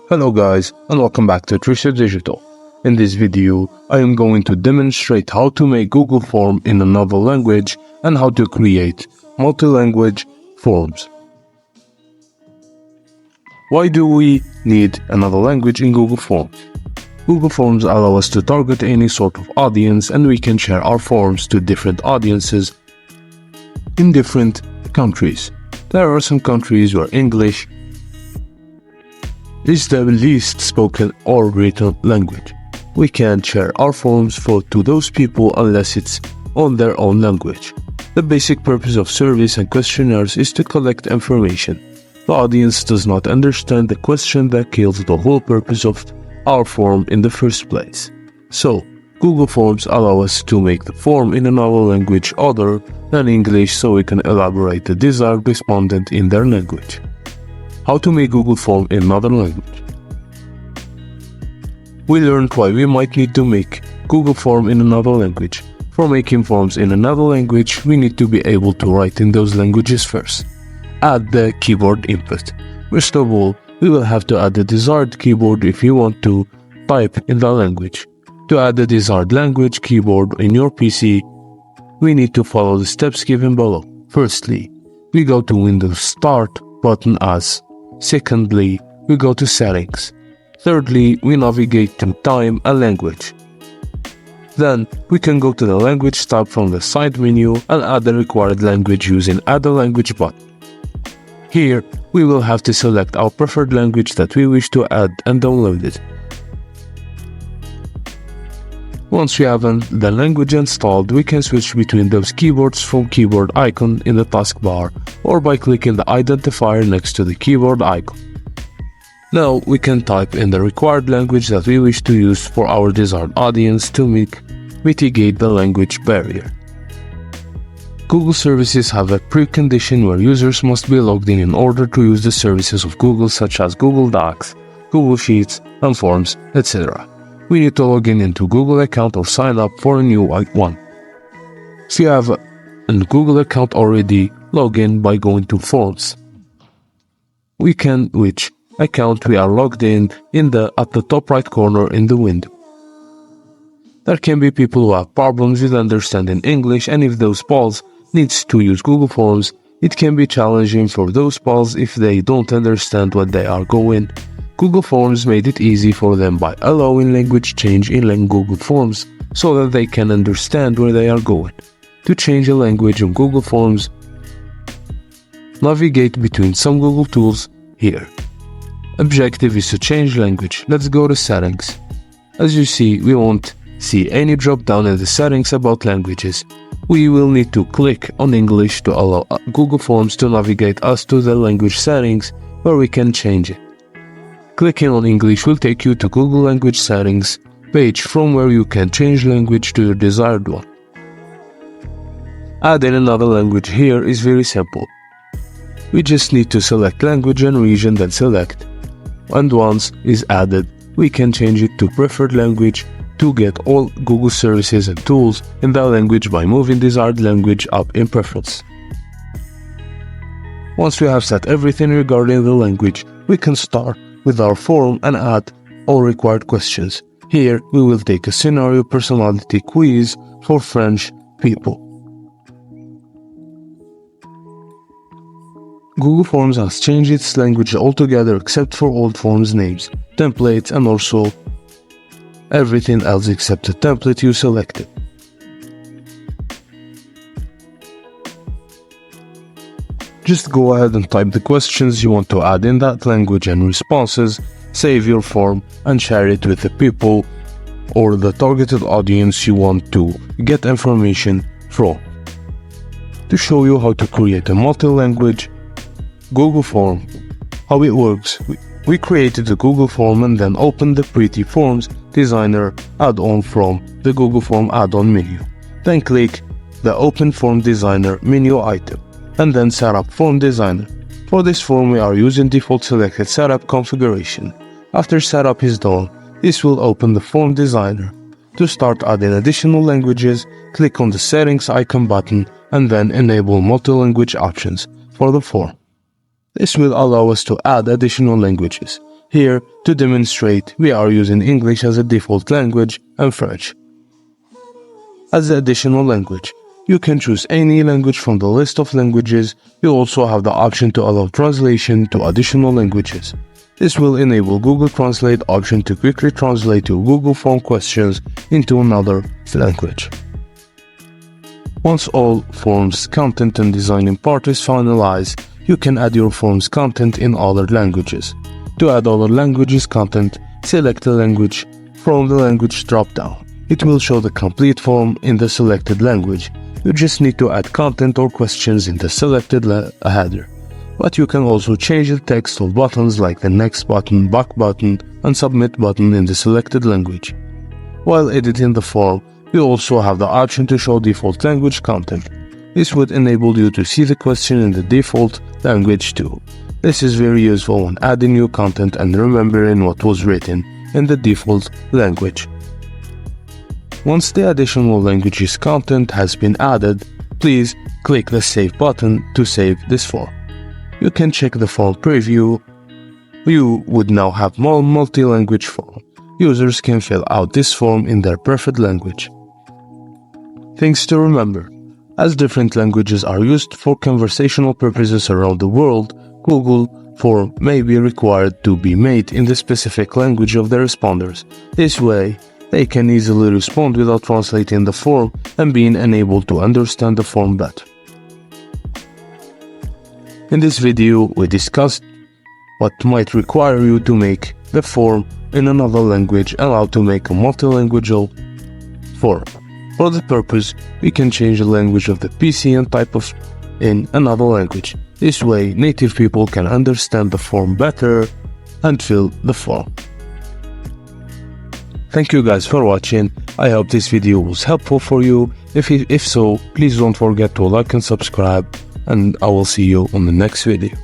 Hello guys, and welcome back to Trisha Digital. In this video, I am going to demonstrate how to make Google Form in another language and how to create multi-language forms. Why do we need another language in Google Forms? Google Forms allow us to target any sort of audience, and we can share our forms to different audiences in different countries. There are some countries where English is the least spoken or written language. We can't share our forms to those people unless it's on their own language. The basic purpose of surveys and questionnaires is to collect information. The audience does not understand the question that kills the whole purpose of our form in the first place. So, Google Forms allow us to make the form in another language other than English so we can elaborate the desired respondent in their language. How to make Google Form in another language. We learned why we might need to make Google Form in another language. For making forms in another language, we need to be able to write in those languages first. Add the keyboard input. First of all, we will have to add the desired keyboard if you want to type in the language. To add the desired language keyboard in your PC, we need to follow the steps given below. Firstly, we go to Windows Start button as. Secondly, we go to Settings. Thirdly, we navigate to Time and Language. Then, we can go to the Language tab from the side menu and add the required language using Add a Language button. Here, we will have to select our preferred language that we wish to add and download it. Once we have the language installed, we can switch between those keyboards from keyboard icon in the taskbar or by clicking the identifier next to the keyboard icon. Now we can type in the required language that we wish to use for our desired audience to mitigate the language barrier. Google services have a precondition where users must be logged in order to use the services of Google, such as Google Docs, Google Sheets, and Forms, etc. We need to log in into Google account or sign up for a new one. If you have a Google account already, log in by going to Forms. We can which account we are logged in at the top right corner in the window. There can be people who have problems with understanding English, and if those pals needs to use Google Forms, it can be challenging for those pals if they don't understand what they are going. Google Forms made it easy for them by allowing language change in Google Forms so that they can understand where they are going. To change a language in Google Forms, navigate between some Google tools here. Objective is to change language. Let's go to Settings. As you see, we won't see any drop down in the settings about languages. We will need to click on English to allow Google Forms to navigate us to the language settings where we can change it. Clicking on English will take you to Google Language Settings page from where you can change language to your desired one. Adding another language here is very simple. We just need to select language and region, then select. And once is added, we can change it to preferred language to get all Google services and tools in that language by moving desired language up in preference. Once we have set everything regarding the language, we can start with our form and add all required questions. Here, we will take a scenario personality quiz for French people. Google Forms has changed its language altogether except for old forms names, templates, and also everything else except the template you selected. Just go ahead and type the questions you want to add in that language and responses, save your form, and share it with the people or the targeted audience you want to get information from. To show you how to create a multi-language Google Form, how it works, we created the Google Form and then opened the Pretty Forms Designer add-on from the Google Form add-on menu. Then click the Open Form Designer menu item, and then set up Form Designer. For this form, we are using default selected setup configuration. After setup is done, this will open the Form Designer. To start adding additional languages, click on the Settings icon button and then enable multi-language options for the form. This will allow us to add additional languages. Here, to demonstrate, we are using English as a default language and French as the additional language. You can choose any language from the list of languages. You also have the option to allow translation to additional languages. This will enable Google Translate option to quickly translate your Google Form questions into another language. Once all forms content and designing part is finalized, you can add your form's content in other languages. To add other languages content, select a language from the language drop-down. It will show the complete form in the selected language. You just need to add content or questions in the selected header. But you can also change the text of buttons like the next button, back button, and submit button in the selected language. While editing the form, you also have the option to show default language content. This would enable you to see the question in the default language too. This is very useful when adding new content and remembering what was written in the default language. Once the additional language's content has been added, please click the Save button to save this form. You can check the form preview. You would now have more multi-language form. Users can fill out this form in their preferred language. Things to remember. As different languages are used for conversational purposes around the world, Google Form may be required to be made in the specific language of the responders. This way, they can easily respond without translating the form and being unable to understand the form better. In this video, we discussed what might require you to make the form in another language and how to make a multilingual form. For the purpose, we can change the language of the PC and type of in another language. This way, native people can understand the form better and fill the form. Thank you guys for watching. I hope this video was helpful for you. If so, please don't forget to like and subscribe, and I will see you on the next video.